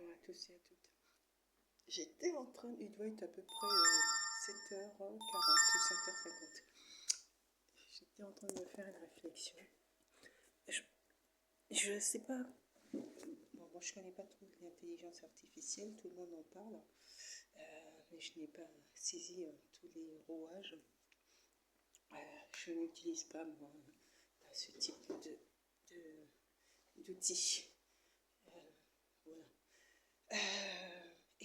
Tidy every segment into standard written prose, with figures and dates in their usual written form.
Bonjour à tous et à toutes. J'étais en train, il doit être à peu près 7h40 ou 7h50. J'étais en train de me faire une réflexion. Je sais pas, bon, moi je connais pas trop l'intelligence artificielle, tout le monde en parle, mais je n'ai pas saisi tous les rouages. Je n'utilise pas moi ce type d'outils. Voilà.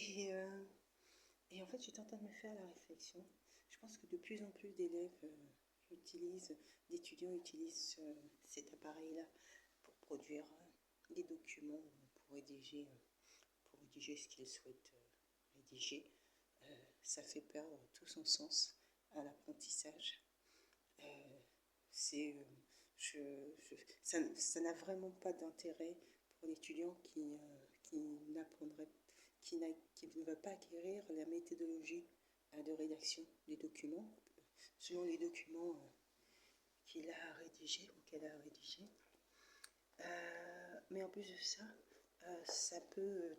Et en fait, j'étais en train de me faire la réflexion. Je pense que de plus en plus d'élèves d'étudiants utilisent cet appareil-là pour produire des documents, pour rédiger ce qu'ils souhaitent rédiger. Ça fait perdre tout son sens à l'apprentissage. Ça n'a vraiment pas d'intérêt pour l'étudiant qui ne va pas acquérir la méthodologie de rédaction des documents, selon les documents qu'il a rédigés ou qu'elle a rédigés. Mais en plus de ça, ça peut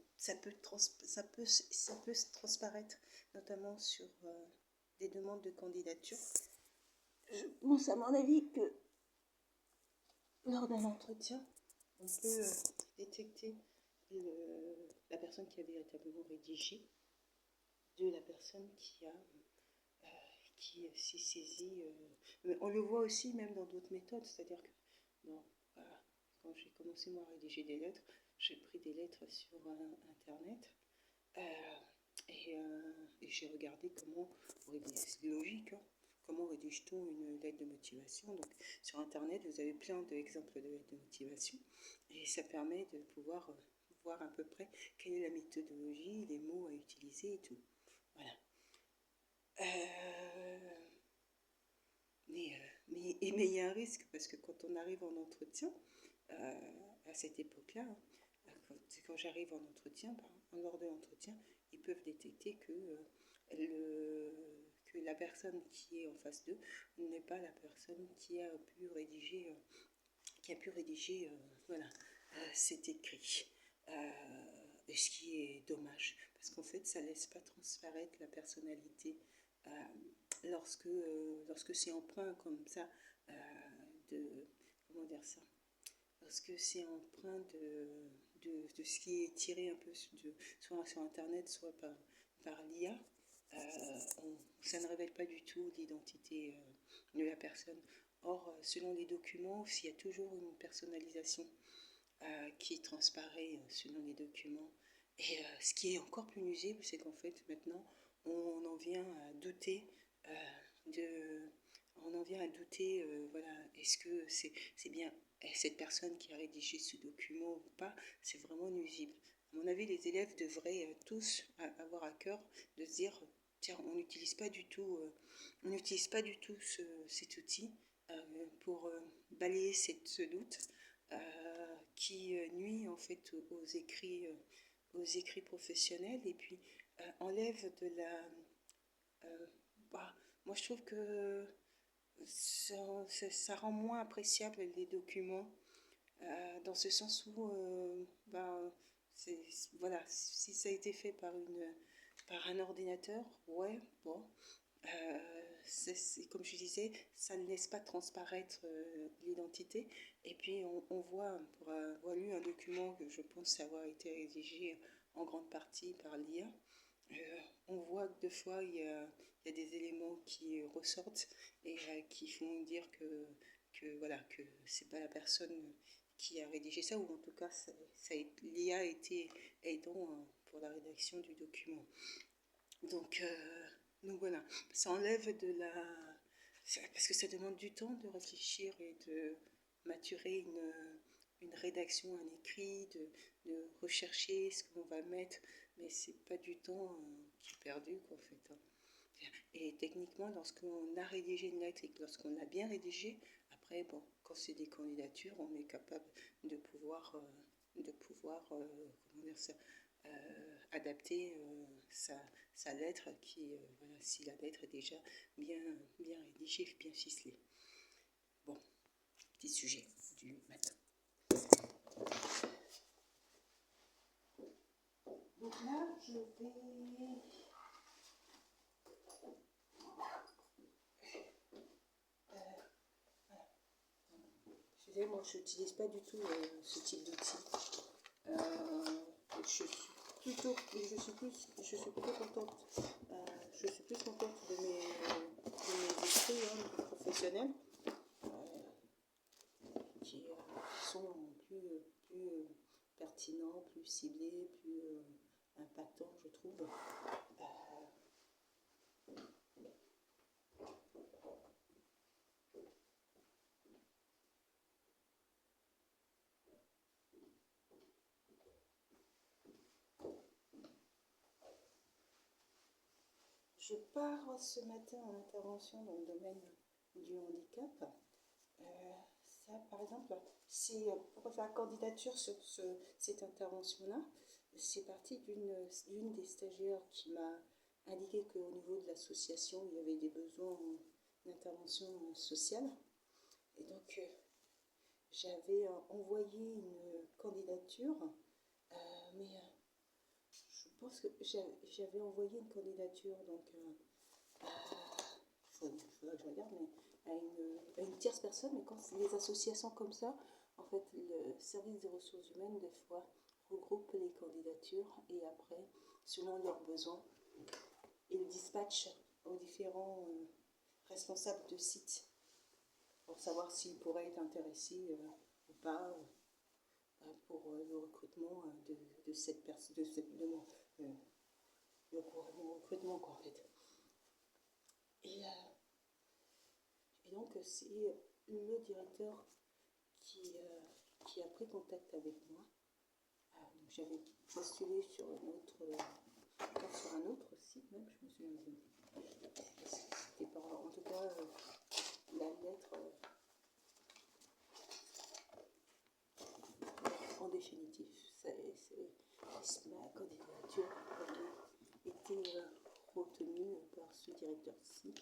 se transparaître, notamment sur des demandes de candidature. Je pense à mon avis que lors d'un entretien, on peut détecter la personne qui a véritablement rédigé de la personne qui s'est saisie. On le voit aussi même dans d'autres méthodes, c'est-à-dire que quand j'ai commencé moi à rédiger des lettres, j'ai pris des lettres sur Internet et j'ai regardé comment, c'est logique, hein, comment rédige-t-on une lettre de motivation. Donc sur Internet, vous avez plein d'exemples de lettres de motivation et ça permet de pouvoir voir à peu près quelle est la méthodologie, les mots à utiliser et tout. Voilà. Mais il y a un risque parce que quand on arrive en entretien, à cette époque-là, quand j'arrive en entretien, lors de l'entretien, ils peuvent détecter que la personne qui est en face d'eux n'est pas la personne qui a pu rédiger, cet écrit. Ce qui est dommage, parce qu'en fait, ça ne laisse pas transparaître la personnalité lorsque c'est empreint comme ça lorsque c'est empreint de ce qui est tiré un peu soit sur Internet, soit par l'IA, ça ne révèle pas du tout l'identité de la personne. Or, selon les documents, il y a toujours une personnalisation qui transparaît selon les documents. Et ce qui est encore plus nuisible, c'est qu'en fait, maintenant, on en vient à douter voilà, est-ce que c'est bien cette personne qui a rédigé ce document ou pas, c'est vraiment nuisible. À mon avis, les élèves devraient tous avoir à cœur de se dire, tiens, on n'utilise pas du tout cet outil pour balayer ce doute qui nuit en fait aux écrits professionnels et puis enlève de la... moi je trouve que ça rend moins appréciable les documents, dans ce sens où, voilà, si ça a été fait par un ordinateur, ouais, bon, c'est comme je disais, ça ne laisse pas transparaître l'identité. Et puis on voit, pour avoir lu un document que je pense avoir été rédigé en grande partie par l'IA, on voit que deux fois il y a des éléments qui ressortent et qui font dire voilà, que c'est pas la personne qui a rédigé ça, ou en tout cas l'IA a été aidant pour la rédaction du document. Donc voilà, ça enlève parce que ça demande du temps de réfléchir et de maturer une rédaction, un écrit, de rechercher ce qu'on va mettre, mais c'est pas du temps qui est perdu, en fait. Et techniquement, lorsqu'on a rédigé une lettre et que lorsqu'on l'a bien rédigée, après, bon, quand c'est des candidatures, on est capable de pouvoir comment dire ça, adapter sa lettre, voilà, si la lettre est déjà bien rédigée, bien ficelée. Bon, petit sujet du matin. Donc là, je vais... Moi, je n'utilise pas du tout ce type d'outil. Je suis plutôt contente. Je suis plus contente de mes écrits professionnels qui sont plus pertinents, plus ciblés, plus impactants, je trouve. Je pars ce matin en intervention dans le domaine du handicap. Ça, par exemple, c'est pour faire la candidature sur cette intervention-là. C'est parti d'une des stagiaires qui m'a indiqué qu'au niveau de l'association, il y avait des besoins d'intervention sociale. Et donc, j'avais envoyé une candidature, mais je pense que j'avais envoyé une candidature, donc il faudra que je regarde, mais à une tierce personne. Mais quand c'est des associations comme ça, en fait, le service des ressources humaines, des fois, regroupe les candidatures et après, selon leurs besoins, ils dispatchent aux différents responsables de site pour savoir s'ils pourraient être intéressés ou pas pour le recrutement de cette personne, mon recrutement, quoi, en fait. Et donc, c'est le directeur qui a pris contact avec moi. Donc, j'avais postulé sur un autre site, même, je me souviens plus. C'était pas, en tout cas, la lettre, en définitive, ma candidature avait été retenue par ce directeur-ci.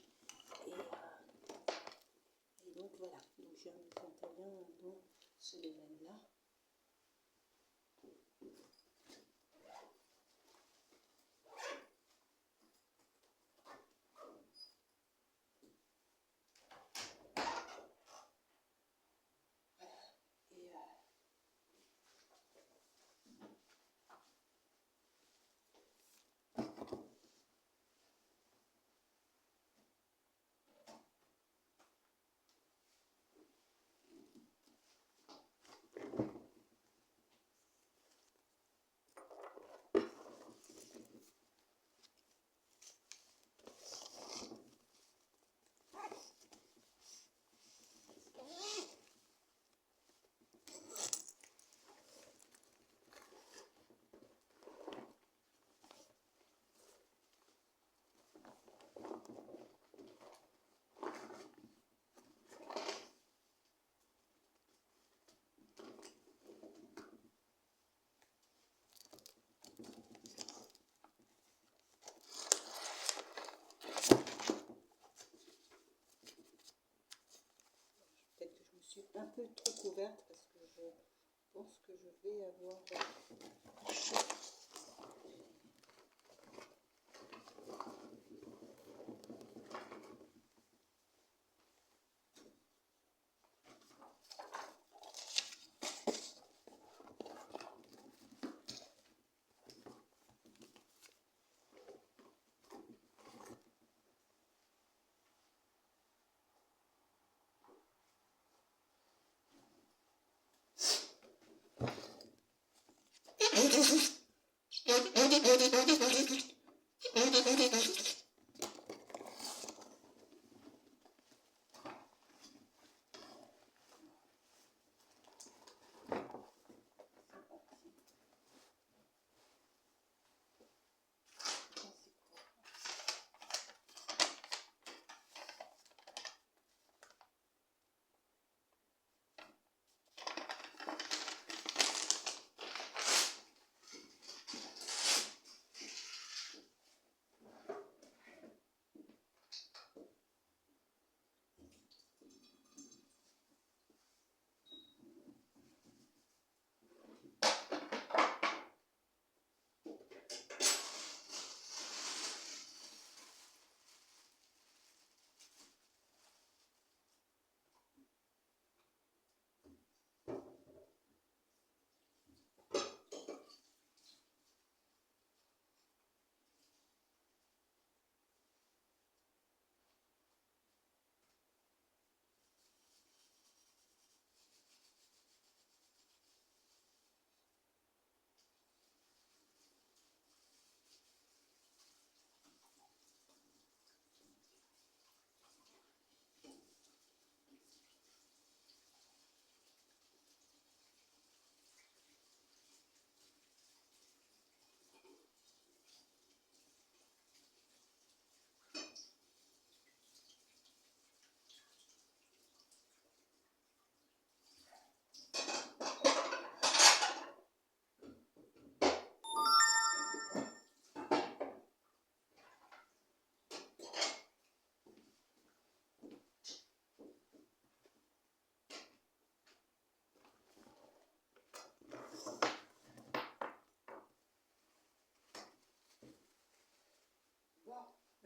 Et donc voilà, donc j'interviens dans ce domaine-là. Un peu trop couverte parce que je pense que je vais avoir chaud.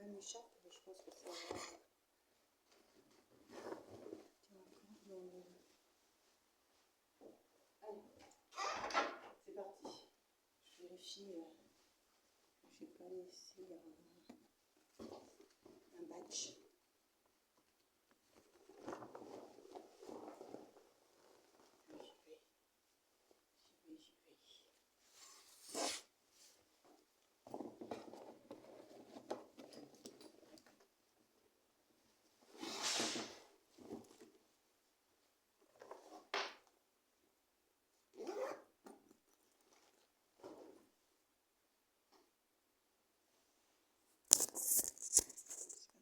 pas une écharpe, mais je pense que ça va. Tiens, encore dans le... Allez, c'est parti. Je vérifie que j'ai pas laissé un badge.